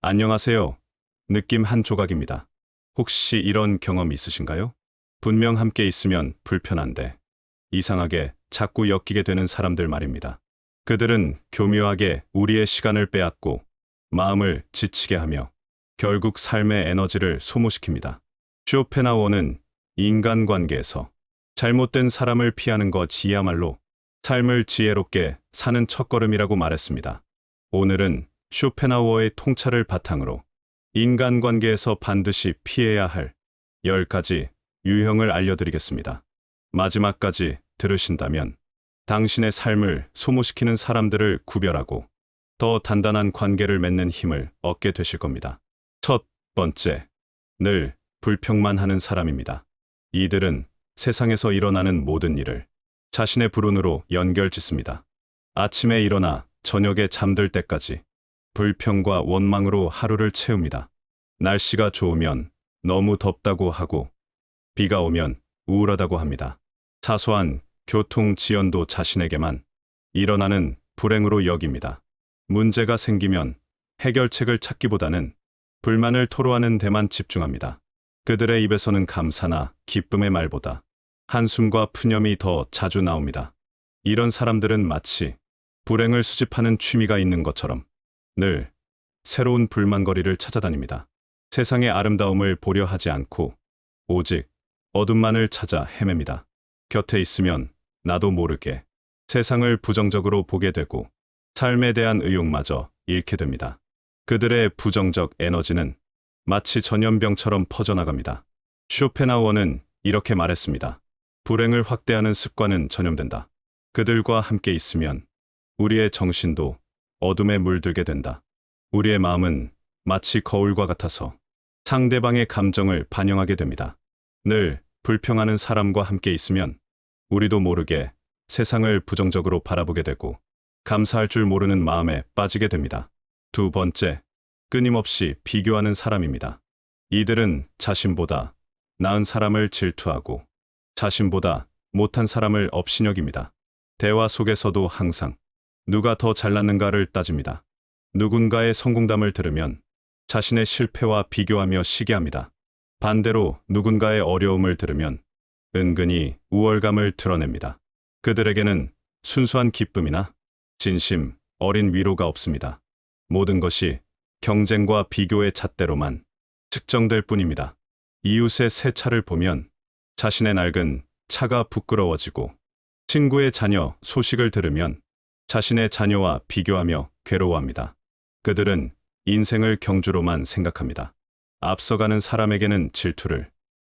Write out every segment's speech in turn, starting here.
안녕하세요. 느낌 한 조각입니다. 혹시 이런 경험 있으신가요? 분명 함께 있으면 불편한데 이상하게 자꾸 엮이게 되는 사람들 말입니다. 그들은 교묘하게 우리의 시간을 빼앗고 마음을 지치게 하며 결국 삶의 에너지를 소모시킵니다. 쇼펜하우어는 인간관계에서 잘못된 사람을 피하는 것이야말로 삶을 지혜롭게 사는 첫걸음이라고 말했습니다. 오늘은 쇼펜하우어의 통찰을 바탕으로 인간관계에서 반드시 피해야 할 10가지 유형을 알려드리겠습니다. 마지막까지 들으신다면 당신의 삶을 소모시키는 사람들을 구별하고 더 단단한 관계를 맺는 힘을 얻게 되실 겁니다. 첫 번째, 늘 불평만 하는 사람입니다. 이들은 세상에서 일어나는 모든 일을 자신의 불운으로 연결짓습니다. 아침에 일어나 저녁에 잠들 때까지 불평과 원망으로 하루를 채웁니다. 날씨가 좋으면 너무 덥다고 하고 비가 오면 우울하다고 합니다. 사소한 교통 지연도 자신에게만 일어나는 불행으로 여깁니다. 문제가 생기면 해결책을 찾기보다는 불만을 토로하는 데만 집중합니다. 그들의 입에서는 감사나 기쁨의 말보다 한숨과 푸념이 더 자주 나옵니다. 이런 사람들은 마치 불행을 수집하는 취미가 있는 것처럼 늘 새로운 불만거리를 찾아다닙니다. 세상의 아름다움을 보려 하지 않고 오직 어둠만을 찾아 헤맵니다. 곁에 있으면 나도 모르게 세상을 부정적으로 보게 되고 삶에 대한 의욕마저 잃게 됩니다. 그들의 부정적 에너지는 마치 전염병처럼 퍼져나갑니다. 쇼펜하우어는 이렇게 말했습니다. 불행을 확대하는 습관은 전염된다. 그들과 함께 있으면 우리의 정신도 어둠에 물들게 된다. 우리의 마음은 마치 거울과 같아서 상대방의 감정을 반영하게 됩니다. 늘 불평하는 사람과 함께 있으면 우리도 모르게 세상을 부정적으로 바라보게 되고 감사할 줄 모르는 마음에 빠지게 됩니다. 두 번째, 끊임없이 비교하는 사람입니다. 이들은 자신보다 나은 사람을 질투하고 자신보다 못한 사람을 업신여깁니다. 대화 속에서도 항상 누가 더 잘났는가를 따집니다. 누군가의 성공담을 들으면 자신의 실패와 비교하며 시기합니다. 반대로 누군가의 어려움을 들으면 은근히 우월감을 드러냅니다. 그들에게는 순수한 기쁨이나 진심 어린 위로가 없습니다. 모든 것이 경쟁과 비교의 잣대로만 측정될 뿐입니다. 이웃의 새 차를 보면 자신의 낡은 차가 부끄러워지고 친구의 자녀 소식을 들으면 자신의 자녀와 비교하며 괴로워합니다. 그들은 인생을 경주로만 생각합니다. 앞서가는 사람에게는 질투를,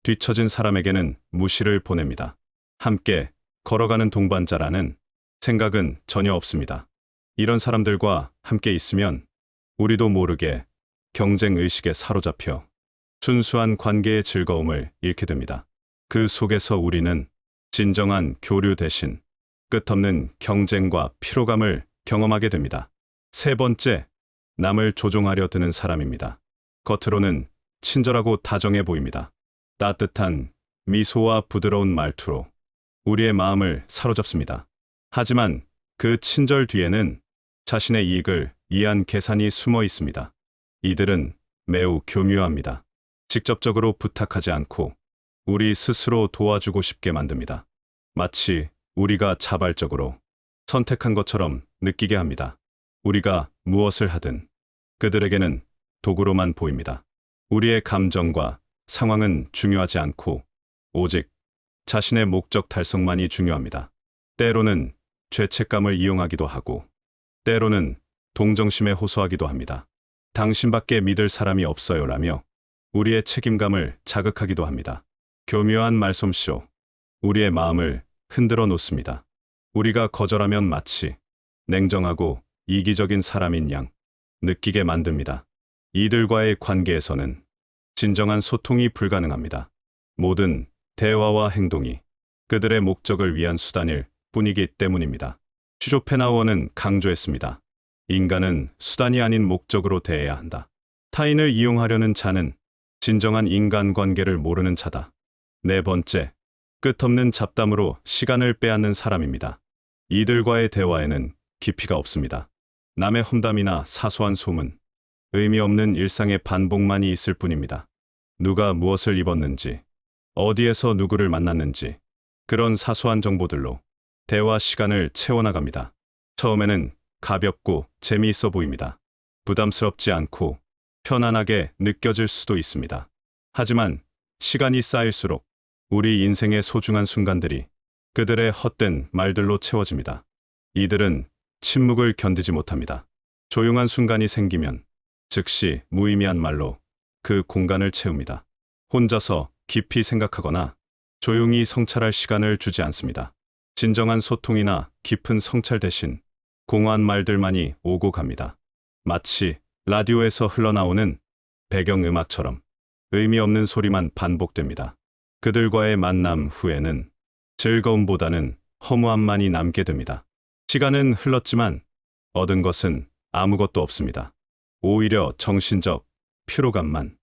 뒤처진 사람에게는 무시를 보냅니다. 함께 걸어가는 동반자라는 생각은 전혀 없습니다. 이런 사람들과 함께 있으면 우리도 모르게 경쟁의식에 사로잡혀 순수한 관계의 즐거움을 잃게 됩니다. 그 속에서 우리는 진정한 교류 대신 끝없는 경쟁과 피로감을 경험하게 됩니다. 세 번째, 남을 조종하려 드는 사람입니다. 겉으로는 친절하고 다정해 보입니다. 따뜻한 미소와 부드러운 말투로 우리의 마음을 사로잡습니다. 하지만 그 친절 뒤에는 자신의 이익을 위한 계산이 숨어 있습니다. 이들은 매우 교묘합니다. 직접적으로 부탁하지 않고 우리 스스로 도와주고 싶게 만듭니다. 마치 우리가 자발적으로 선택한 것처럼 느끼게 합니다. 우리가 무엇을 하든 그들에게는 도구로만 보입니다. 우리의 감정과 상황은 중요하지 않고 오직 자신의 목적 달성만이 중요합니다. 때로는 죄책감을 이용하기도 하고 때로는 동정심에 호소하기도 합니다. 당신밖에 믿을 사람이 없어요라며 우리의 책임감을 자극하기도 합니다. 교묘한 말솜씨로 우리의 마음을 흔들어 놓습니다. 우리가 거절하면 마치 냉정하고 이기적인 사람인 양 느끼게 만듭니다. 이들과의 관계에서는 진정한 소통이 불가능합니다. 모든 대화와 행동이 그들의 목적을 위한 수단일 뿐이기 때문입니다. 쇼펜하우어는 강조했습니다. 인간은 수단이 아닌 목적으로 대해야 한다. 타인을 이용하려는 자는 진정한 인간관계를 모르는 자다. 네 번째, 끝없는 잡담으로 시간을 빼앗는 사람입니다. 이들과의 대화에는 깊이가 없습니다. 남의 험담이나 사소한 소문, 의미 없는 일상의 반복만이 있을 뿐입니다. 누가 무엇을 입었는지, 어디에서 누구를 만났는지, 그런 사소한 정보들로 대화 시간을 채워나갑니다. 처음에는 가볍고 재미있어 보입니다. 부담스럽지 않고 편안하게 느껴질 수도 있습니다. 하지만 시간이 쌓일수록 우리 인생의 소중한 순간들이 그들의 헛된 말들로 채워집니다. 이들은 침묵을 견디지 못합니다. 조용한 순간이 생기면 즉시 무의미한 말로 그 공간을 채웁니다. 혼자서 깊이 생각하거나 조용히 성찰할 시간을 주지 않습니다. 진정한 소통이나 깊은 성찰 대신 공허한 말들만이 오고 갑니다. 마치 라디오에서 흘러나오는 배경음악처럼 의미 없는 소리만 반복됩니다. 그들과의 만남 후에는 즐거움보다는 허무함만이 남게 됩니다. 시간은 흘렀지만 얻은 것은 아무것도 없습니다. 오히려 정신적 피로감만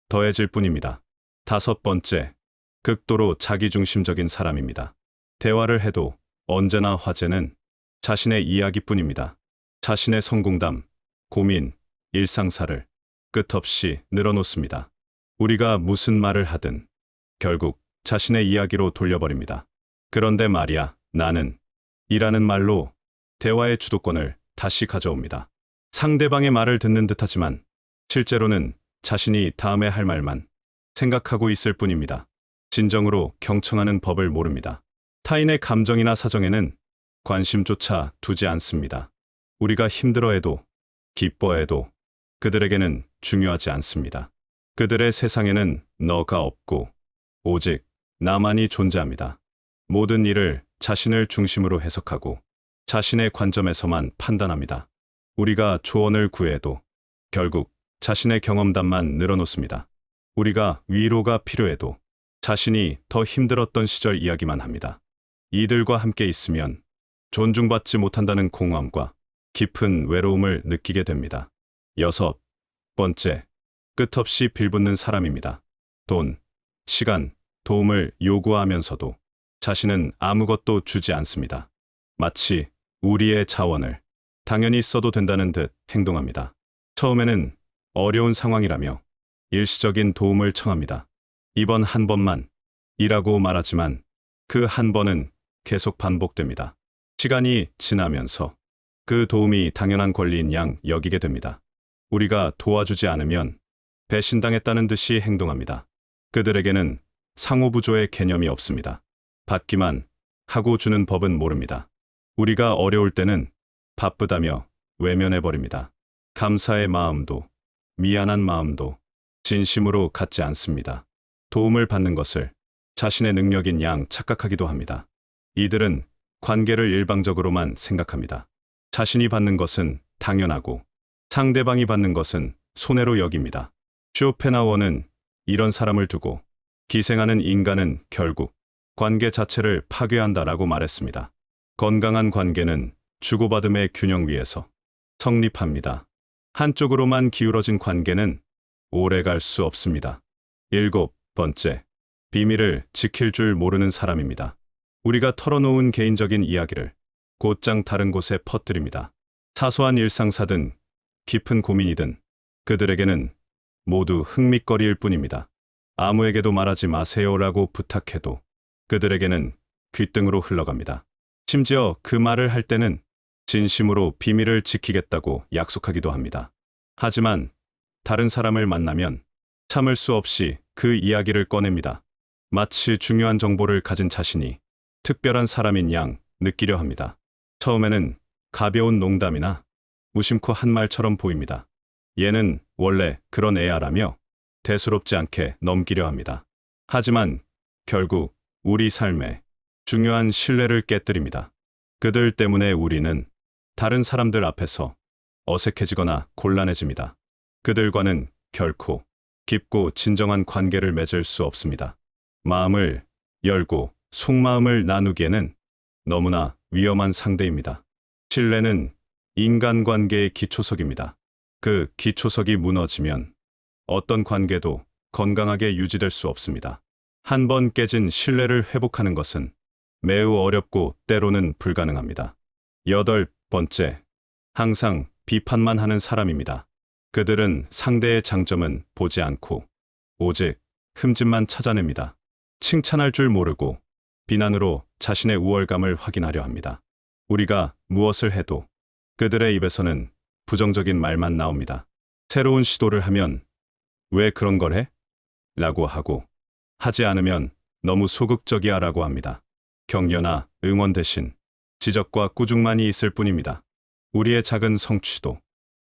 더해질 뿐입니다. 다섯 번째, 극도로 자기중심적인 사람입니다. 대화를 해도 언제나 화제는 자신의 이야기뿐입니다. 자신의 성공담, 고민, 일상사를 끝없이 늘어놓습니다. 우리가 무슨 말을 하든 결국 자신의 이야기로 돌려버립니다. 그런데 말이야, 나는 이라는 말로 대화의 주도권을 다시 가져옵니다. 상대방의 말을 듣는 듯하지만 실제로는 자신이 다음에 할 말만 생각하고 있을 뿐입니다. 진정으로 경청하는 법을 모릅니다. 타인의 감정이나 사정에는 관심조차 두지 않습니다. 우리가 힘들어해도 기뻐해도 그들에게는 중요하지 않습니다. 그들의 세상에는 너가 없고 오직 나만이 존재합니다. 모든 일을 자신을 중심으로 해석하고 자신의 관점에서만 판단합니다. 우리가 조언을 구해도 결국 자신의 경험담만 늘어놓습니다. 우리가 위로가 필요해도 자신이 더 힘들었던 시절 이야기만 합니다. 이들과 함께 있으면 존중받지 못한다는 공허함과 깊은 외로움을 느끼게 됩니다. 여섯 번째, 끝없이 빌붙는 사람입니다. 돈, 시간, 도움을 요구하면서도 자신은 아무것도 주지 않습니다. 마치 우리의 자원을 당연히 써도 된다는 듯 행동합니다. 처음에는 어려운 상황이라며 일시적인 도움을 청합니다. 이번 한 번만 이라고 말하지만 그 한 번은 계속 반복됩니다. 시간이 지나면서 그 도움이 당연한 권리인 양 여기게 됩니다. 우리가 도와주지 않으면 배신당했다는 듯이 행동합니다. 그들에게는 상호부조의 개념이 없습니다. 받기만 하고 주는 법은 모릅니다. 우리가 어려울 때는 바쁘다며 외면해버립니다. 감사의 마음도 미안한 마음도 진심으로 갖지 않습니다. 도움을 받는 것을 자신의 능력인 양 착각하기도 합니다. 이들은 관계를 일방적으로만 생각합니다. 자신이 받는 것은 당연하고 상대방이 받는 것은 손해로 여깁니다. 쇼펜하우어는 이런 사람을 두고 기생하는 인간은 결국 관계 자체를 파괴한다라고 말했습니다. 건강한 관계는 주고받음의 균형 위에서 성립합니다. 한쪽으로만 기울어진 관계는 오래 갈 수 없습니다. 일곱 번째, 비밀을 지킬 줄 모르는 사람입니다. 우리가 털어놓은 개인적인 이야기를 곧장 다른 곳에 퍼뜨립니다. 사소한 일상사든 깊은 고민이든 그들에게는 모두 흥밋거리일 뿐입니다. 아무에게도 말하지 마세요라고 부탁해도 그들에게는 귓등으로 흘러갑니다. 심지어 그 말을 할 때는 진심으로 비밀을 지키겠다고 약속하기도 합니다. 하지만 다른 사람을 만나면 참을 수 없이 그 이야기를 꺼냅니다. 마치 중요한 정보를 가진 자신이 특별한 사람인 양 느끼려 합니다. 처음에는 가벼운 농담이나 무심코 한 말처럼 보입니다. 얘는 원래 그런 애야라며 대수롭지 않게 넘기려 합니다. 하지만 결국 우리 삶에 중요한 신뢰를 깨뜨립니다. 그들 때문에 우리는 다른 사람들 앞에서 어색해지거나 곤란해집니다. 그들과는 결코 깊고 진정한 관계를 맺을 수 없습니다. 마음을 열고 속마음을 나누기에는 너무나 위험한 상대입니다. 신뢰는 인간관계의 기초석입니다. 그 기초석이 무너지면 어떤 관계도 건강하게 유지될 수 없습니다. 한 번 깨진 신뢰를 회복하는 것은 매우 어렵고 때로는 불가능합니다. 여덟 번째, 항상 비판만 하는 사람입니다. 그들은 상대의 장점은 보지 않고 오직 흠집만 찾아냅니다. 칭찬할 줄 모르고 비난으로 자신의 우월감을 확인하려 합니다. 우리가 무엇을 해도 그들의 입에서는 부정적인 말만 나옵니다. 새로운 시도를 하면 왜 그런 걸 해? 라고 하고 하지 않으면 너무 소극적이야 라고 합니다. 격려나 응원 대신 지적과 꾸중만이 있을 뿐입니다. 우리의 작은 성취도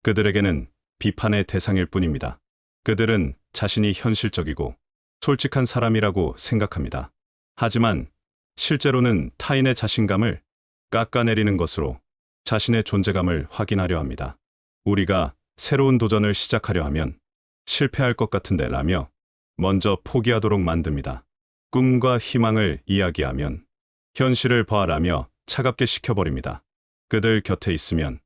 그들에게는 비판의 대상일 뿐입니다. 그들은 자신이 현실적이고 솔직한 사람이라고 생각합니다. 하지만 실제로는 타인의 자신감을 깎아내리는 것으로 자신의 존재감을 확인하려 합니다. 우리가 새로운 도전을 시작하려 하면 실패할 것 같은데 라며 먼저 포기하도록 만듭니다. 꿈과 희망을 이야기하면 현실을 봐라며 차갑게 식혀버립니다. 그들 곁에 있으면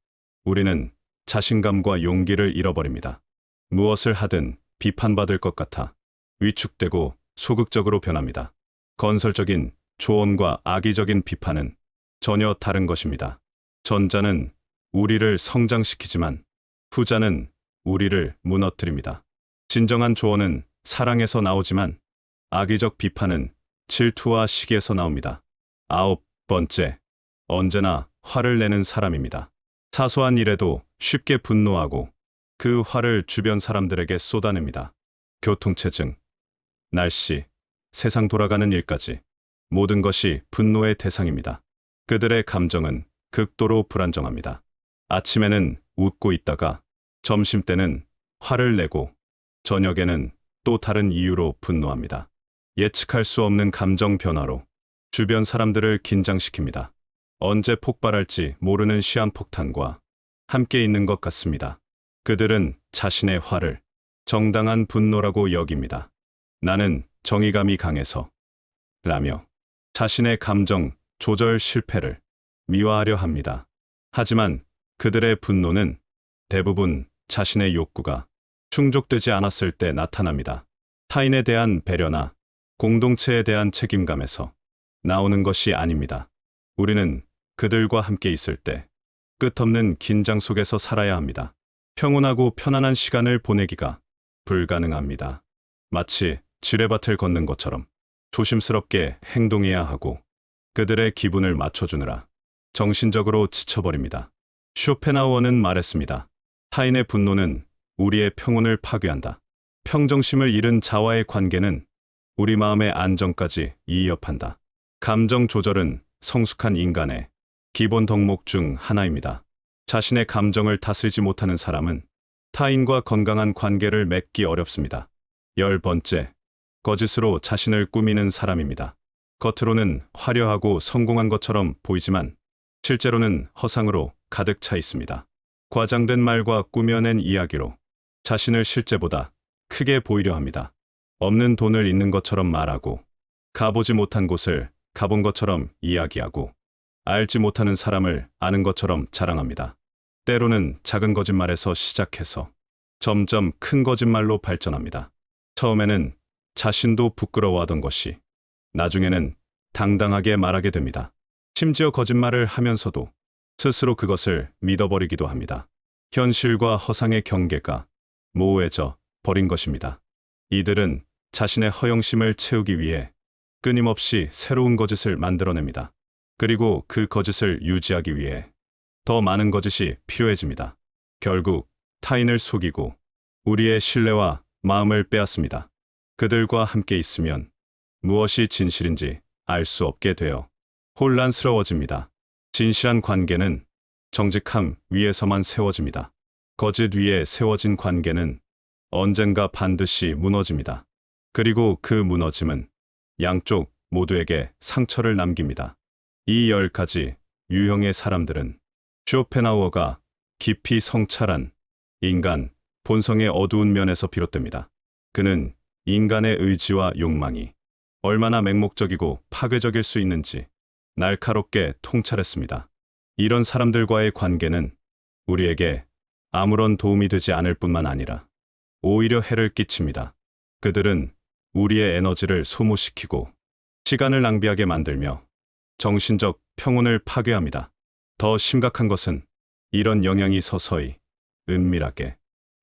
우리는 자신감과 용기를 잃어버립니다. 무엇을 하든 비판받을 것 같아 위축되고 소극적으로 변합니다. 건설적인 조언과 악의적인 비판은 전혀 다른 것입니다. 전자는 우리를 성장시키지만 후자는 우리를 무너뜨립니다. 진정한 조언은 사랑에서 나오지만 악의적 비판은 질투와 시기에서 나옵니다. 9번째, 언제나 화를 내는 사람입니다. 사소한 일에도 쉽게 분노하고 그 화를 주변 사람들에게 쏟아냅니다. 교통체증, 날씨, 세상 돌아가는 일까지 모든 것이 분노의 대상입니다. 그들의 감정은 극도로 불안정합니다. 아침에는 웃고 있다가 점심때는 화를 내고 저녁에는 또 다른 이유로 분노합니다. 예측할 수 없는 감정 변화로 주변 사람들을 긴장시킵니다. 언제 폭발할지 모르는 시한폭탄과 함께 있는 것 같습니다. 그들은 자신의 화를 정당한 분노라고 여깁니다. 나는 정의감이 강해서 라며 자신의 감정 조절 실패를 미화하려 합니다. 하지만 그들의 분노는 대부분 자신의 욕구가 충족되지 않았을 때 나타납니다. 타인에 대한 배려나 공동체에 대한 책임감에서 나오는 것이 아닙니다. 우리는 그들과 함께 있을 때 끝없는 긴장 속에서 살아야 합니다. 평온하고 편안한 시간을 보내기가 불가능합니다. 마치 지뢰밭을 걷는 것처럼 조심스럽게 행동해야 하고 그들의 기분을 맞춰주느라 정신적으로 지쳐버립니다. 쇼펜하우어는 말했습니다. 타인의 분노는 우리의 평온을 파괴한다. 평정심을 잃은 자와의 관계는 우리 마음의 안정까지 위협한다. 감정 조절은 성숙한 인간의 기본 덕목 중 하나입니다. 자신의 감정을 다스리지 못하는 사람은 타인과 건강한 관계를 맺기 어렵습니다. 10번째, 거짓으로 자신을 꾸미는 사람입니다. 겉으로는 화려하고 성공한 것처럼 보이지만 실제로는 허상으로 가득 차 있습니다. 과장된 말과 꾸며낸 이야기로 자신을 실제보다 크게 보이려 합니다. 없는 돈을 있는 것처럼 말하고 가보지 못한 곳을 가본 것처럼 이야기하고 알지 못하는 사람을 아는 것처럼 자랑합니다. 때로는 작은 거짓말에서 시작해서 점점 큰 거짓말로 발전합니다. 처음에는 자신도 부끄러워하던 것이 나중에는 당당하게 말하게 됩니다. 심지어 거짓말을 하면서도 스스로 그것을 믿어버리기도 합니다. 현실과 허상의 경계가 모호해져 버린 것입니다. 이들은 자신의 허영심을 채우기 위해 끊임없이 새로운 거짓을 만들어냅니다. 그리고 그 거짓을 유지하기 위해 더 많은 거짓이 필요해집니다. 결국 타인을 속이고 우리의 신뢰와 마음을 빼앗습니다. 그들과 함께 있으면 무엇이 진실인지 알 수 없게 되어 혼란스러워집니다. 진실한 관계는 정직함 위에서만 세워집니다. 거짓 위에 세워진 관계는 언젠가 반드시 무너집니다. 그리고 그 무너짐은 양쪽 모두에게 상처를 남깁니다. 이 10가지 유형의 사람들은 쇼펜하우어가 깊이 성찰한 인간 본성의 어두운 면에서 비롯됩니다. 그는 인간의 의지와 욕망이 얼마나 맹목적이고 파괴적일 수 있는지 날카롭게 통찰했습니다. 이런 사람들과의 관계는 우리에게 아무런 도움이 되지 않을 뿐만 아니라 오히려 해를 끼칩니다. 그들은 우리의 에너지를 소모시키고 시간을 낭비하게 만들며 정신적 평온을 파괴합니다. 더 심각한 것은 이런 영향이 서서히 은밀하게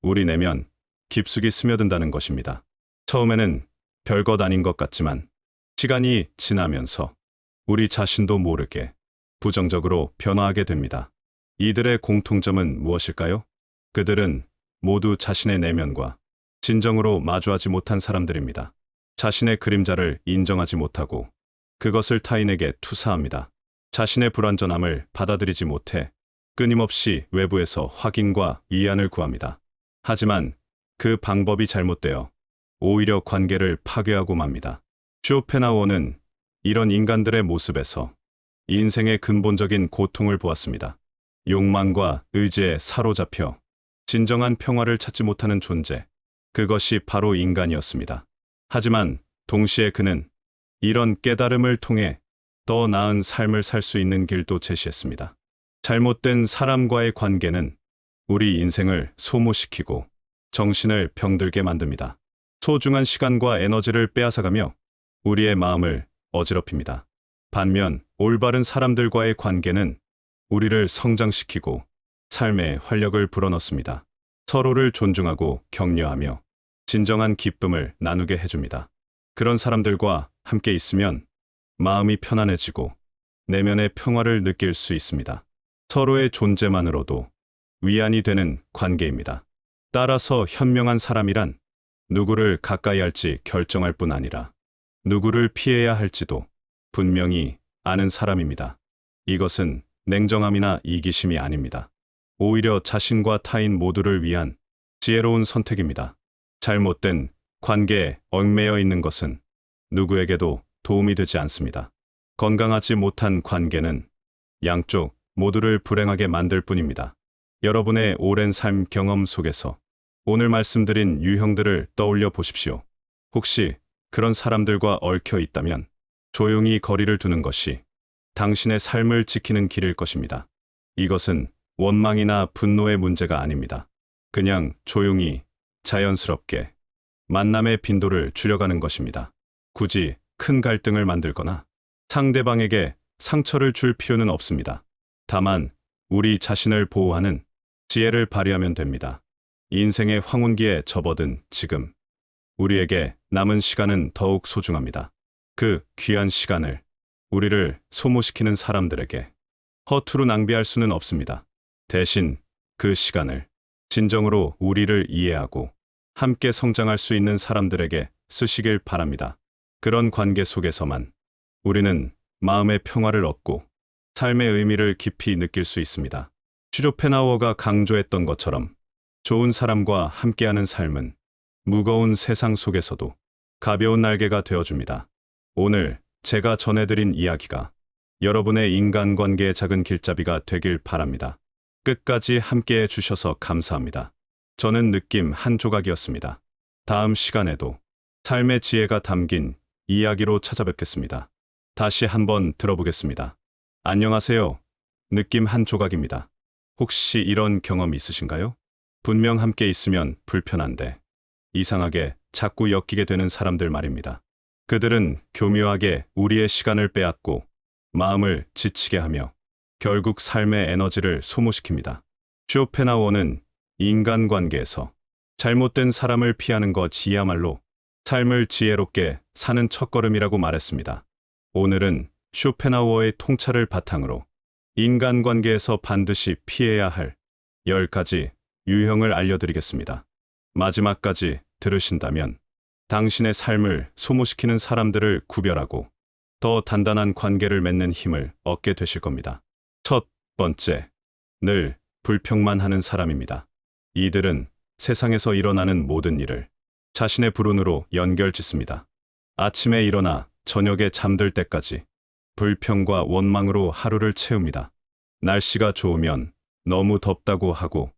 우리 내면 깊숙이 스며든다는 것입니다. 처음에는 별것 아닌 것 같지만 시간이 지나면서 우리 자신도 모르게 부정적으로 변화하게 됩니다. 이들의 공통점은 무엇일까요? 그들은 모두 자신의 내면과 진정으로 마주하지 못한 사람들입니다. 자신의 그림자를 인정하지 못하고 그것을 타인에게 투사합니다. 자신의 불완전함을 받아들이지 못해 끊임없이 외부에서 확인과 이해를 구합니다. 하지만 그 방법이 잘못되어 오히려 관계를 파괴하고 맙니다. 쇼펜하우어는 이런 인간들의 모습에서 인생의 근본적인 고통을 보았습니다. 욕망과 의지에 사로잡혀 진정한 평화를 찾지 못하는 존재, 그것이 바로 인간이었습니다. 하지만 동시에 그는 이런 깨달음을 통해 더 나은 삶을 살 수 있는 길도 제시했습니다. 잘못된 사람과의 관계는 우리 인생을 소모시키고 정신을 병들게 만듭니다. 소중한 시간과 에너지를 빼앗아가며 우리의 마음을 어지럽힙니다. 반면 올바른 사람들과의 관계는 우리를 성장시키고 삶의 활력을 불어넣습니다. 서로를 존중하고 격려하며 진정한 기쁨을 나누게 해줍니다. 그런 사람들과 함께 있으면 마음이 편안해지고 내면의 평화를 느낄 수 있습니다. 서로의 존재만으로도 위안이 되는 관계입니다. 따라서 현명한 사람이란 누구를 가까이 할지 결정할 뿐 아니라 누구를 피해야 할지도 분명히 아는 사람입니다. 이것은 냉정함이나 이기심이 아닙니다. 오히려 자신과 타인 모두를 위한 지혜로운 선택입니다. 잘못된 관계에 얽매여 있는 것은 누구에게도 도움이 되지 않습니다. 건강하지 못한 관계는 양쪽 모두를 불행하게 만들 뿐입니다. 여러분의 오랜 삶 경험 속에서 오늘 말씀드린 유형들을 떠올려 보십시오. 혹시 그런 사람들과 얽혀 있다면 조용히 거리를 두는 것이 당신의 삶을 지키는 길일 것입니다. 이것은 원망이나 분노의 문제가 아닙니다. 그냥 조용히 자연스럽게 만남의 빈도를 줄여가는 것입니다. 굳이 큰 갈등을 만들거나 상대방에게 상처를 줄 필요는 없습니다. 다만 우리 자신을 보호하는 지혜를 발휘하면 됩니다. 인생의 황혼기에 접어든 지금 우리에게 남은 시간은 더욱 소중합니다. 그 귀한 시간을 우리를 소모시키는 사람들에게 허투루 낭비할 수는 없습니다. 대신 그 시간을 진정으로 우리를 이해하고 함께 성장할 수 있는 사람들에게 쓰시길 바랍니다. 그런 관계 속에서만 우리는 마음의 평화를 얻고 삶의 의미를 깊이 느낄 수 있습니다. 쇼펜하우어가 강조했던 것처럼 좋은 사람과 함께하는 삶은 무거운 세상 속에서도 가벼운 날개가 되어줍니다. 오늘 제가 전해드린 이야기가 여러분의 인간관계의 작은 길잡이가 되길 바랍니다. 끝까지 함께해 주셔서 감사합니다. 저는 느낌 한 조각이었습니다. 다음 시간에도 삶의 지혜가 담긴 이야기로 찾아뵙겠습니다. 다시 한번 들어보겠습니다. 안녕하세요. 느낌 한 조각입니다. 혹시 이런 경험 있으신가요? 분명 함께 있으면 불편한데 이상하게 자꾸 엮이게 되는 사람들 말입니다. 그들은 교묘하게 우리의 시간을 빼앗고 마음을 지치게 하며 결국 삶의 에너지를 소모시킵니다. 쇼펜하우어는 인간관계에서 잘못된 사람을 피하는 것이야말로 삶을 지혜롭게 사는 첫걸음이라고 말했습니다. 오늘은 쇼펜하우어의 통찰을 바탕으로 인간관계에서 반드시 피해야 할 10가지 유형을 알려드리겠습니다. 마지막까지 들으신다면 당신의 삶을 소모시키는 사람들을 구별하고 더 단단한 관계를 맺는 힘을 얻게 되실 겁니다. 첫 번째, 늘 불평만 하는 사람입니다. 이들은 세상에서 일어나는 모든 일을 자신의 불운으로 연결짓습니다. 아침에 일어나 저녁에 잠들 때까지 불평과 원망으로 하루를 채웁니다. 날씨가 좋으면 너무 덥다고 하고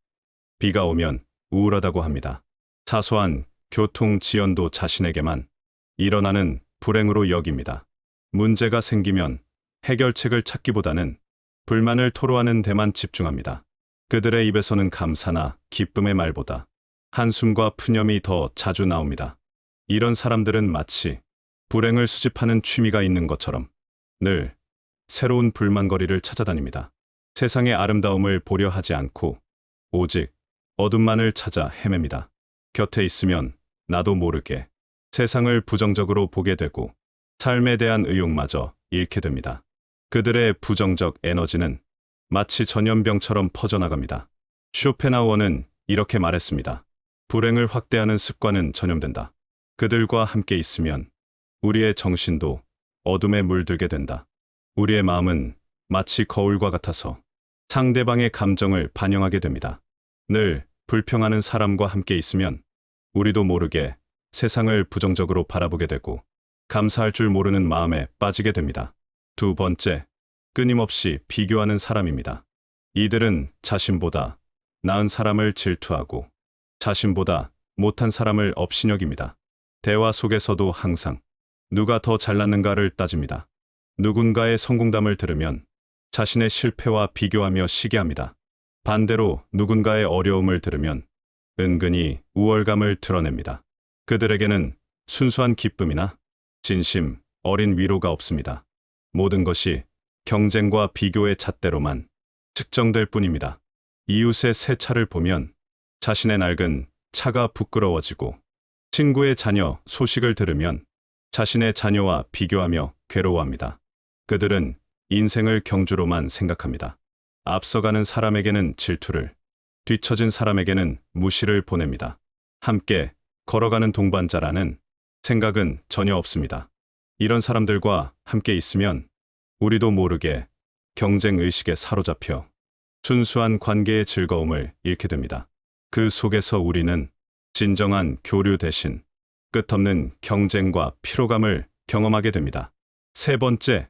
비가 오면 우울하다고 합니다. 사소한 교통 지연도 자신에게만 일어나는 불행으로 여깁니다. 문제가 생기면 해결책을 찾기보다는 불만을 토로하는 데만 집중합니다. 그들의 입에서는 감사나 기쁨의 말보다 한숨과 푸념이 더 자주 나옵니다. 이런 사람들은 마치 불행을 수집하는 취미가 있는 것처럼 늘 새로운 불만거리를 찾아다닙니다. 세상의 아름다움을 보려 하지 않고 오직 어둠만을 찾아 헤맵니다. 곁에 있으면 나도 모르게 세상을 부정적으로 보게 되고 삶에 대한 의욕마저 잃게 됩니다. 그들의 부정적 에너지는 마치 전염병처럼 퍼져나갑니다. 쇼펜하우어는 이렇게 말했습니다. 불행을 확대하는 습관은 전염된다. 그들과 함께 있으면 우리의 정신도 어둠에 물들게 된다. 우리의 마음은 마치 거울과 같아서 상대방의 감정을 반영하게 됩니다. 늘 불평하는 사람과 함께 있으면 우리도 모르게 세상을 부정적으로 바라보게 되고 감사할 줄 모르는 마음에 빠지게 됩니다. 두 번째, 끊임없이 비교하는 사람입니다. 이들은 자신보다 나은 사람을 질투하고 자신보다 못한 사람을 업신여깁니다. 대화 속에서도 항상 누가 더 잘났는가를 따집니다. 누군가의 성공담을 들으면 자신의 실패와 비교하며 시기합니다. 반대로 누군가의 어려움을 들으면 은근히 우월감을 드러냅니다. 그들에게는 순수한 기쁨이나 진심 어린 위로가 없습니다. 모든 것이 경쟁과 비교의 잣대로만 측정될 뿐입니다. 이웃의 새 차를 보면 자신의 낡은 차가 부끄러워지고 친구의 자녀 소식을 들으면 자신의 자녀와 비교하며 괴로워합니다. 그들은 인생을 경주로만 생각합니다. 앞서가는 사람에게는 질투를, 뒤처진 사람에게는 무시를 보냅니다. 함께 걸어가는 동반자라는 생각은 전혀 없습니다. 이런 사람들과 함께 있으면 우리도 모르게 경쟁 의식에 사로잡혀 순수한 관계의 즐거움을 잃게 됩니다. 그 속에서 우리는 진정한 교류 대신 끝없는 경쟁과 피로감을 경험하게 됩니다. 세 번째,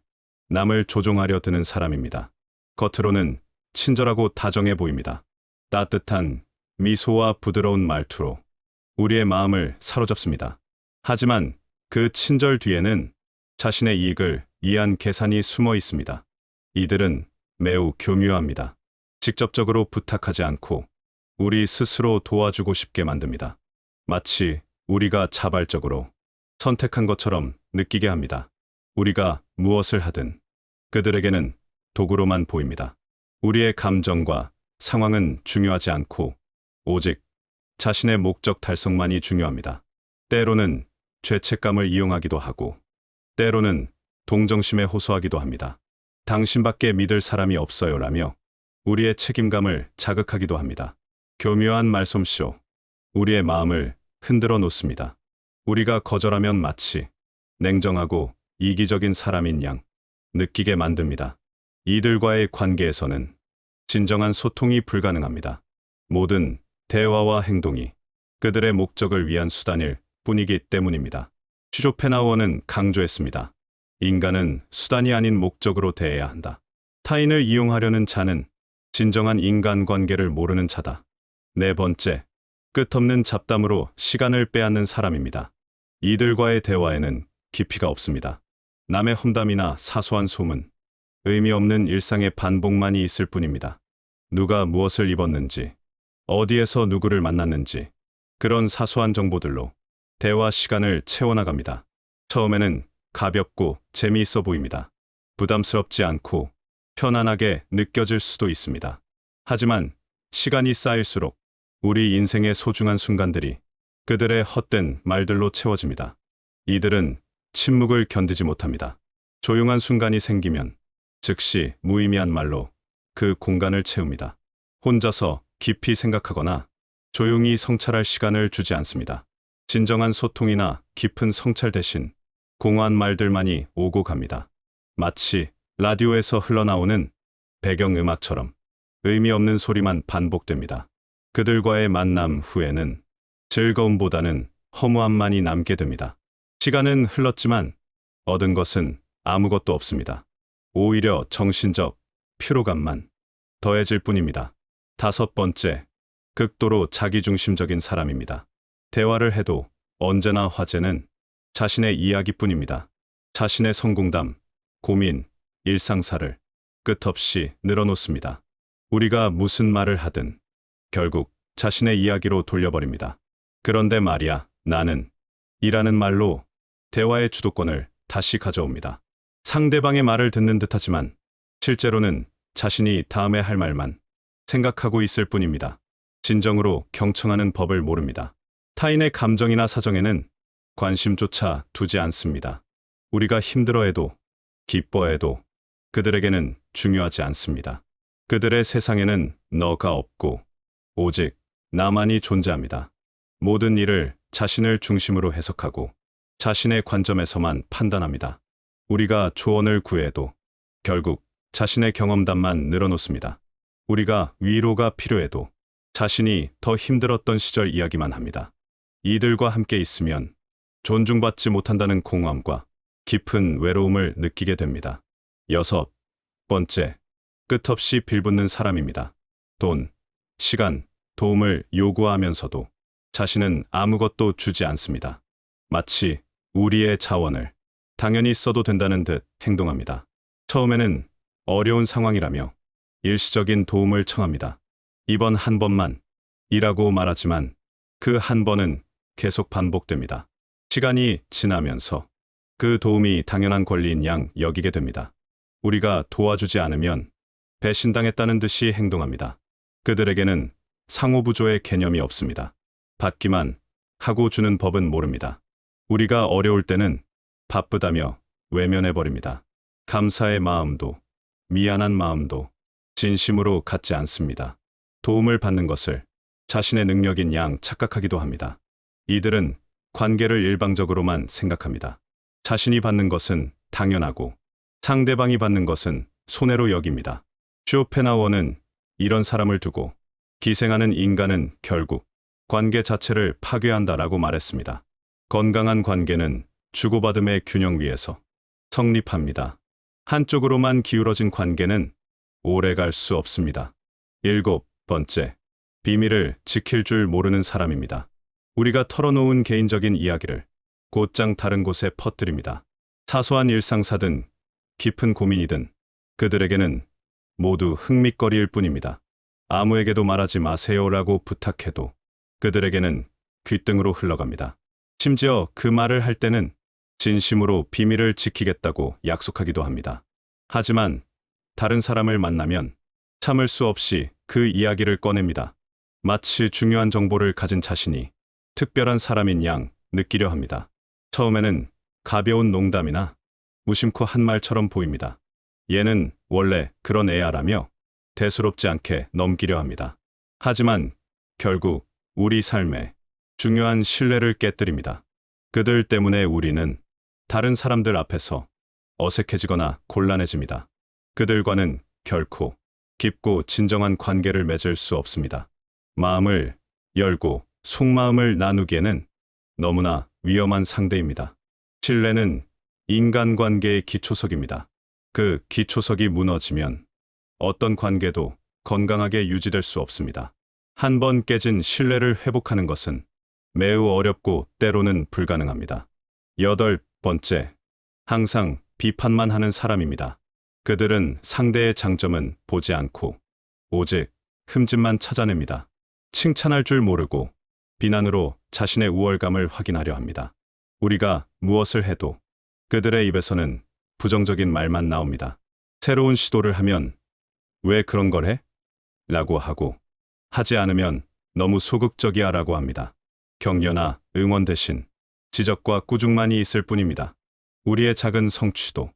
남을 조종하려 드는 사람입니다. 겉으로는 친절하고 다정해 보입니다. 따뜻한 미소와 부드러운 말투로 우리의 마음을 사로잡습니다. 하지만 그 친절 뒤에는 자신의 이익을 위한 계산이 숨어 있습니다. 이들은 매우 교묘합니다. 직접적으로 부탁하지 않고 우리 스스로 도와주고 싶게 만듭니다. 마치 우리가 자발적으로 선택한 것처럼 느끼게 합니다. 우리가 무엇을 하든 그들에게는 도구로만 보입니다. 우리의 감정과 상황은 중요하지 않고 오직 자신의 목적 달성만이 중요합니다. 때로는 죄책감을 이용하기도 하고 때로는 동정심에 호소하기도 합니다. 당신밖에 믿을 사람이 없어요라며 우리의 책임감을 자극하기도 합니다. 교묘한 말솜씨로 우리의 마음을 흔들어 놓습니다. 우리가 거절하면 마치 냉정하고 이기적인 사람인 양 느끼게 만듭니다. 이들과의 관계에서는 진정한 소통이 불가능합니다. 모든 대화와 행동이 그들의 목적을 위한 수단일 뿐이기 때문입니다. 쇼펜하우어는 강조했습니다. 인간은 수단이 아닌 목적으로 대해야 한다. 타인을 이용하려는 자는 진정한 인간관계를 모르는 자다. 네 번째, 끝없는 잡담으로 시간을 빼앗는 사람입니다. 이들과의 대화에는 깊이가 없습니다. 남의 험담이나 사소한 소문, 의미 없는 일상의 반복만이 있을 뿐입니다. 누가 무엇을 입었는지, 어디에서 누구를 만났는지, 그런 사소한 정보들로 대화 시간을 채워나갑니다. 처음에는 가볍고 재미있어 보입니다. 부담스럽지 않고 편안하게 느껴질 수도 있습니다. 하지만 시간이 쌓일수록 우리 인생의 소중한 순간들이 그들의 헛된 말들로 채워집니다. 이들은 침묵을 견디지 못합니다. 조용한 순간이 생기면 즉시 무의미한 말로 그 공간을 채웁니다. 혼자서 깊이 생각하거나 조용히 성찰할 시간을 주지 않습니다. 진정한 소통이나 깊은 성찰 대신 공허한 말들만이 오고 갑니다. 마치 라디오에서 흘러나오는 배경음악처럼 의미 없는 소리만 반복됩니다. 그들과의 만남 후에는 즐거움보다는 허무함만이 남게 됩니다. 시간은 흘렀지만 얻은 것은 아무것도 없습니다. 오히려 정신적 피로감만 더해질 뿐입니다. 다섯 번째, 극도로 자기중심적인 사람입니다. 대화를 해도 언제나 화제는 자신의 이야기뿐입니다. 자신의 성공담, 고민, 일상사를 끝없이 늘어놓습니다. 우리가 무슨 말을 하든 결국 자신의 이야기로 돌려버립니다. 그런데 말이야, 나는 이라는 말로 대화의 주도권을 다시 가져옵니다. 상대방의 말을 듣는 듯하지만 실제로는 자신이 다음에 할 말만 생각하고 있을 뿐입니다. 진정으로 경청하는 법을 모릅니다. 타인의 감정이나 사정에는 관심조차 두지 않습니다. 우리가 힘들어해도 기뻐해도 그들에게는 중요하지 않습니다. 그들의 세상에는 너가 없고 오직 나만이 존재합니다. 모든 일을 자신을 중심으로 해석하고 자신의 관점에서만 판단합니다. 우리가 조언을 구해도 결국 자신의 경험담만 늘어놓습니다. 우리가 위로가 필요해도 자신이 더 힘들었던 시절 이야기만 합니다. 이들과 함께 있으면 존중받지 못한다는 공허함과 깊은 외로움을 느끼게 됩니다. 6번째, 끝없이 빌붙는 사람입니다. 돈, 시간, 도움을 요구하면서도 자신은 아무것도 주지 않습니다. 마치 우리의 자원을 당연히 써도 된다는 듯 행동합니다. 처음에는 어려운 상황이라며 일시적인 도움을 청합니다. 이번 한 번만 이라고 말하지만 그 한 번은 계속 반복됩니다. 시간이 지나면서 그 도움이 당연한 권리인 양 여기게 됩니다. 우리가 도와주지 않으면 배신당했다는 듯이 행동합니다. 그들에게는 상호부조의 개념이 없습니다. 받기만 하고 주는 법은 모릅니다. 우리가 어려울 때는 바쁘다며 외면해버립니다. 감사의 마음도 미안한 마음도 진심으로 갖지 않습니다. 도움을 받는 것을 자신의 능력인 양 착각하기도 합니다. 이들은 관계를 일방적으로만 생각합니다. 자신이 받는 것은 당연하고 상대방이 받는 것은 손해로 여깁니다. 쇼펜하우어는 이런 사람을 두고 기생하는 인간은 결국 관계 자체를 파괴한다라고 말했습니다. 건강한 관계는 주고받음의 균형 위에서 성립합니다. 한쪽으로만 기울어진 관계는 오래 갈 수 없습니다. 7번째, 비밀을 지킬 줄 모르는 사람입니다. 우리가 털어놓은 개인적인 이야기를 곧장 다른 곳에 퍼뜨립니다. 사소한 일상사든 깊은 고민이든 그들에게는 모두 흥밋거리일 뿐입니다. 아무에게도 말하지 마세요라고 부탁해도 그들에게는 귓등으로 흘러갑니다. 심지어 그 말을 할 때는 진심으로 비밀을 지키겠다고 약속하기도 합니다. 하지만 다른 사람을 만나면 참을 수 없이 그 이야기를 꺼냅니다. 마치 중요한 정보를 가진 자신이 특별한 사람인 양 느끼려 합니다. 처음에는 가벼운 농담이나 무심코 한 말처럼 보입니다. 얘는 원래 그런 애야라며 대수롭지 않게 넘기려 합니다. 하지만 결국 우리 삶에 중요한 신뢰를 깨뜨립니다. 그들 때문에 우리는 다른 사람들 앞에서 어색해지거나 곤란해집니다. 그들과는 결코 깊고 진정한 관계를 맺을 수 없습니다. 마음을 열고 속마음을 나누기에는 너무나 위험한 상대입니다. 신뢰는 인간관계의 기초석입니다. 그 기초석이 무너지면 어떤 관계도 건강하게 유지될 수 없습니다. 한 번 깨진 신뢰를 회복하는 것은 매우 어렵고 때로는 불가능합니다. 8번째, 항상 비판만 하는 사람입니다. 그들은 상대의 장점은 보지 않고 오직 흠집만 찾아냅니다. 칭찬할 줄 모르고 비난으로 자신의 우월감을 확인하려 합니다. 우리가 무엇을 해도 그들의 입에서는 부정적인 말만 나옵니다. 새로운 시도를 하면 왜 그런 걸 해? 라고 하고 하지 않으면 너무 소극적이야 라고 합니다. 격려나 응원 대신 지적과 꾸중만이 있을 뿐입니다. 우리의 작은 성취도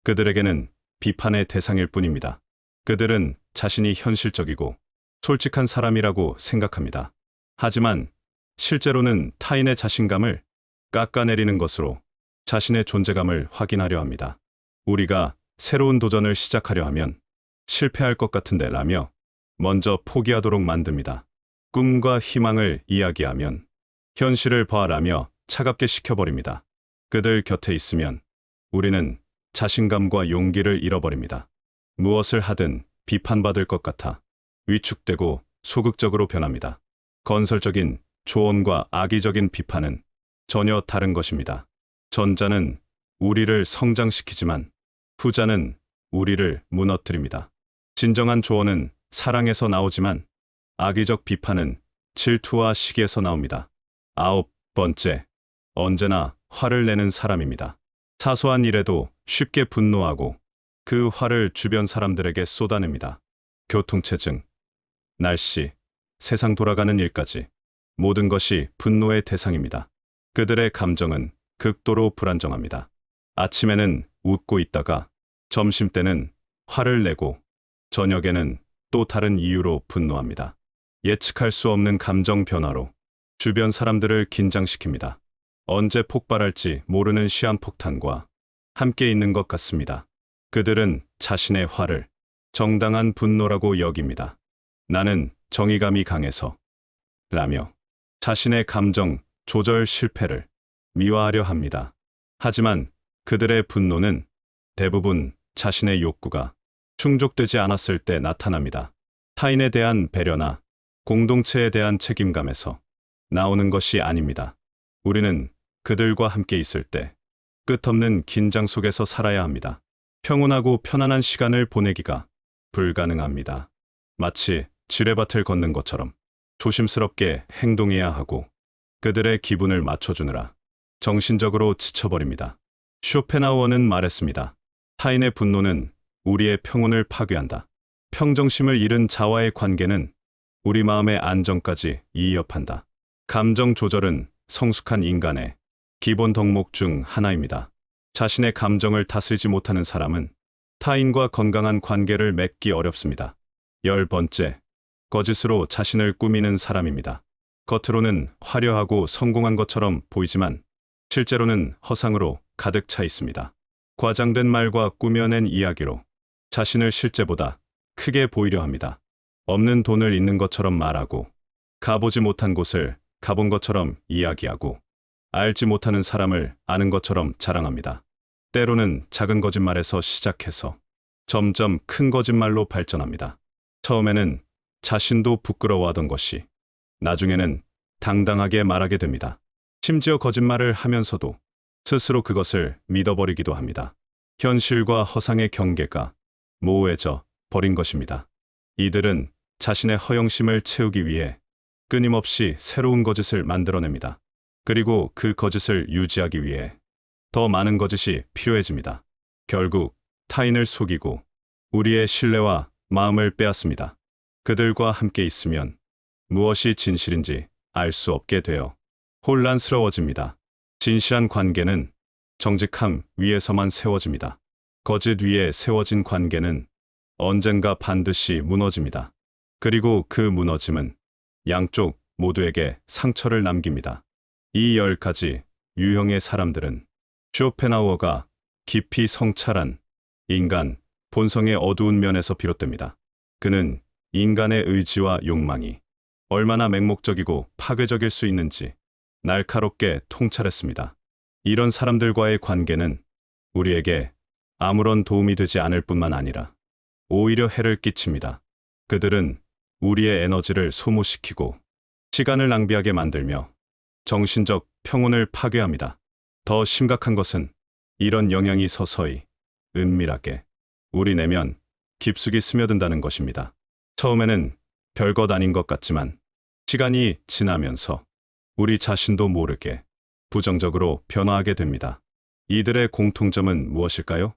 그들에게는 비판의 대상일 뿐입니다. 그들은 자신이 현실적이고 솔직한 사람이라고 생각합니다. 하지만 실제로는 타인의 자신감을 깎아내리는 것으로 자신의 존재감을 확인하려 합니다. 우리가 새로운 도전을 시작하려 하면 실패할 것 같은데 라며 먼저 포기하도록 만듭니다. 꿈과 희망을 이야기하면 현실을 봐라며 차갑게 식혀버립니다. 그들 곁에 있으면 우리는 자신감과 용기를 잃어버립니다. 무엇을 하든 비판받을 것 같아 위축되고 소극적으로 변합니다. 건설적인 조언과 악의적인 비판은 전혀 다른 것입니다. 전자는 우리를 성장시키지만 후자는 우리를 무너뜨립니다. 진정한 조언은 사랑에서 나오지만 악의적 비판은 질투와 시기에서 나옵니다. 9번째, 언제나 화를 내는 사람입니다. 사소한 일에도 쉽게 분노하고 그 화를 주변 사람들에게 쏟아냅니다. 교통체증, 날씨, 세상 돌아가는 일까지 모든 것이 분노의 대상입니다. 그들의 감정은 극도로 불안정합니다. 아침에는 웃고 있다가 점심때는 화를 내고 저녁에는 또 다른 이유로 분노합니다. 예측할 수 없는 감정 변화로 주변 사람들을 긴장시킵니다. 언제 폭발할지 모르는 시한폭탄과 함께 있는 것 같습니다. 그들은 자신의 화를 정당한 분노라고 여깁니다. 나는 정의감이 강해서 라며 자신의 감정 조절 실패를 미화하려 합니다. 하지만 그들의 분노는 대부분 자신의 욕구가 충족되지 않았을 때 나타납니다. 타인에 대한 배려나 공동체에 대한 책임감에서 나오는 것이 아닙니다. 우리는 그들과 함께 있을 때 끝없는 긴장 속에서 살아야 합니다. 평온하고 편안한 시간을 보내기가 불가능합니다. 마치 지뢰밭을 걷는 것처럼 조심스럽게 행동해야 하고 그들의 기분을 맞춰주느라 정신적으로 지쳐버립니다. 쇼펜하우어는 말했습니다. 타인의 분노는 우리의 평온을 파괴한다. 평정심을 잃은 자와의 관계는 우리 마음의 안정까지 위협한다. 감정 조절은 성숙한 인간의 기본 덕목 중 하나입니다. 자신의 감정을 다스리지 못하는 사람은 타인과 건강한 관계를 맺기 어렵습니다. 10번째, 거짓으로 자신을 꾸미는 사람입니다. 겉으로는 화려하고 성공한 것처럼 보이지만 실제로는 허상으로 가득 차 있습니다. 과장된 말과 꾸며낸 이야기로 자신을 실제보다 크게 보이려 합니다. 없는 돈을 있는 것처럼 말하고 가보지 못한 곳을 가본 것처럼 이야기하고 알지 못하는 사람을 아는 것처럼 자랑합니다. 때로는 작은 거짓말에서 시작해서 점점 큰 거짓말로 발전합니다. 처음에는 자신도 부끄러워하던 것이 나중에는 당당하게 말하게 됩니다. 심지어 거짓말을 하면서도 스스로 그것을 믿어버리기도 합니다. 현실과 허상의 경계가 모호해져 버린 것입니다. 이들은 자신의 허영심을 채우기 위해 끊임없이 새로운 거짓을 만들어냅니다. 그리고 그 거짓을 유지하기 위해 더 많은 거짓이 필요해집니다. 결국 타인을 속이고 우리의 신뢰와 마음을 빼앗습니다. 그들과 함께 있으면 무엇이 진실인지 알 수 없게 되어 혼란스러워집니다. 진실한 관계는 정직함 위에서만 세워집니다. 거짓 위에 세워진 관계는 언젠가 반드시 무너집니다. 그리고 그 무너짐은 양쪽 모두에게 상처를 남깁니다. 이 10가지 유형의 사람들은 쇼펜하우어가 깊이 성찰한 인간 본성의 어두운 면에서 비롯됩니다. 그는 인간의 의지와 욕망이 얼마나 맹목적이고 파괴적일 수 있는지 날카롭게 통찰했습니다. 이런 사람들과의 관계는 우리에게 아무런 도움이 되지 않을 뿐만 아니라 오히려 해를 끼칩니다. 그들은 우리의 에너지를 소모시키고 시간을 낭비하게 만들며 정신적 평온을 파괴합니다. 더 심각한 것은 이런 영향이 서서히 은밀하게 우리 내면 깊숙이 스며든다는 것입니다. 처음에는 별것 아닌 것 같지만 시간이 지나면서 우리 자신도 모르게 부정적으로 변화하게 됩니다. 이들의 공통점은 무엇일까요?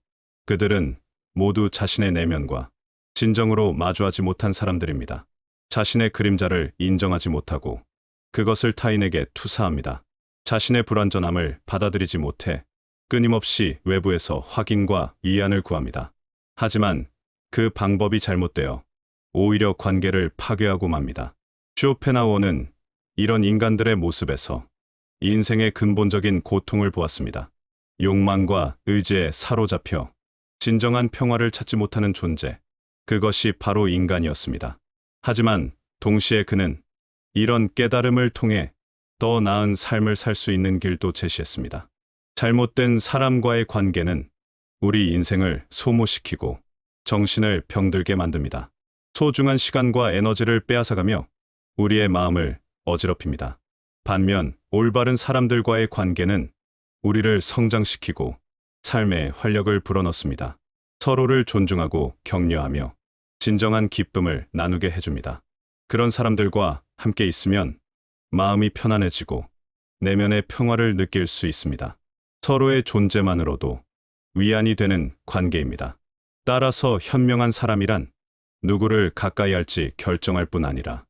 그들은 모두 자신의 내면과 진정으로 마주하지 못한 사람들입니다. 자신의 그림자를 인정하지 못하고 그것을 타인에게 투사합니다. 자신의 불완전함을 받아들이지 못해 끊임없이 외부에서 확인과 위안을 구합니다. 하지만 그 방법이 잘못되어 오히려 관계를 파괴하고 맙니다. 쇼펜하우어는 이런 인간들의 모습에서 인생의 근본적인 고통을 보았습니다. 욕망과 의지에 사로잡혀 진정한 평화를 찾지 못하는 존재, 그것이 바로 인간이었습니다. 하지만 동시에 그는 이런 깨달음을 통해 더 나은 삶을 살 수 있는 길도 제시했습니다. 잘못된 사람과의 관계는 우리 인생을 소모시키고 정신을 병들게 만듭니다. 소중한 시간과 에너지를 빼앗아가며 우리의 마음을 어지럽힙니다. 반면 올바른 사람들과의 관계는 우리를 성장시키고 삶의 활력을 불어넣습니다. 서로를 존중하고 격려하며 진정한 기쁨을 나누게 해줍니다. 그런 사람들과 함께 있으면 마음이 편안해지고 내면의 평화를 느낄 수 있습니다. 서로의 존재만으로도 위안이 되는 관계입니다. 따라서 현명한 사람이란 누구를 가까이 할지 결정할 뿐 아니라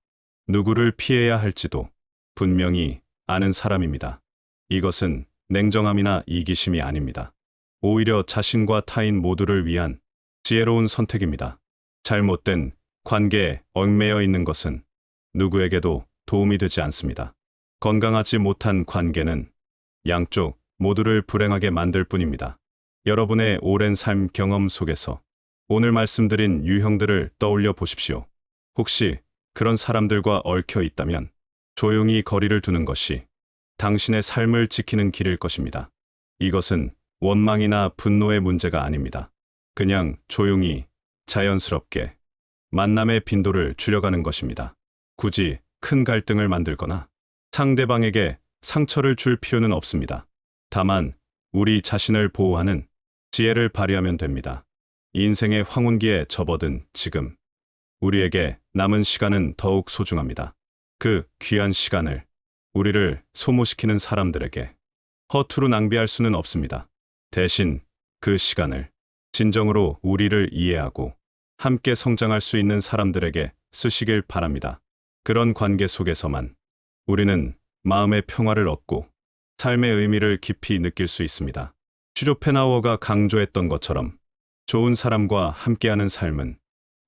누구를 피해야 할지도 분명히 아는 사람입니다. 이것은 냉정함이나 이기심이 아닙니다. 오히려 자신과 타인 모두를 위한 지혜로운 선택입니다. 잘못된 관계에 얽매여 있는 것은 누구에게도 도움이 되지 않습니다. 건강하지 못한 관계는 양쪽 모두를 불행하게 만들 뿐입니다. 여러분의 오랜 삶 경험 속에서 오늘 말씀드린 유형들을 떠올려 보십시오. 혹시 그런 사람들과 얽혀 있다면 조용히 거리를 두는 것이 당신의 삶을 지키는 길일 것입니다. 이것은 원망이나 분노의 문제가 아닙니다. 그냥 조용히 자연스럽게 만남의 빈도를 줄여가는 것입니다. 굳이 큰 갈등을 만들거나 상대방에게 상처를 줄 필요는 없습니다. 다만 우리 자신을 보호하는 지혜를 발휘하면 됩니다. 인생의 황혼기에 접어든 지금 우리에게 남은 시간은 더욱 소중합니다. 그 귀한 시간을 우리를 소모시키는 사람들에게 허투루 낭비할 수는 없습니다. 대신 그 시간을 진정으로 우리를 이해하고 함께 성장할 수 있는 사람들에게 쓰시길 바랍니다. 그런 관계 속에서만 우리는 마음의 평화를 얻고 삶의 의미를 깊이 느낄 수 있습니다. 쇼펜하우어가 강조했던 것처럼 좋은 사람과 함께하는 삶은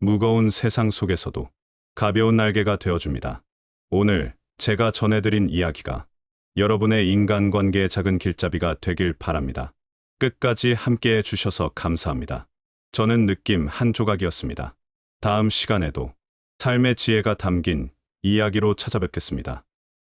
무거운 세상 속에서도 가벼운 날개가 되어줍니다. 오늘 제가 전해드린 이야기가 여러분의 인간관계의 작은 길잡이가 되길 바랍니다. 끝까지 함께해 주셔서 감사합니다. 저는 느낌 한 조각이었습니다. 다음 시간에도 삶의 지혜가 담긴 이야기로 찾아뵙겠습니다.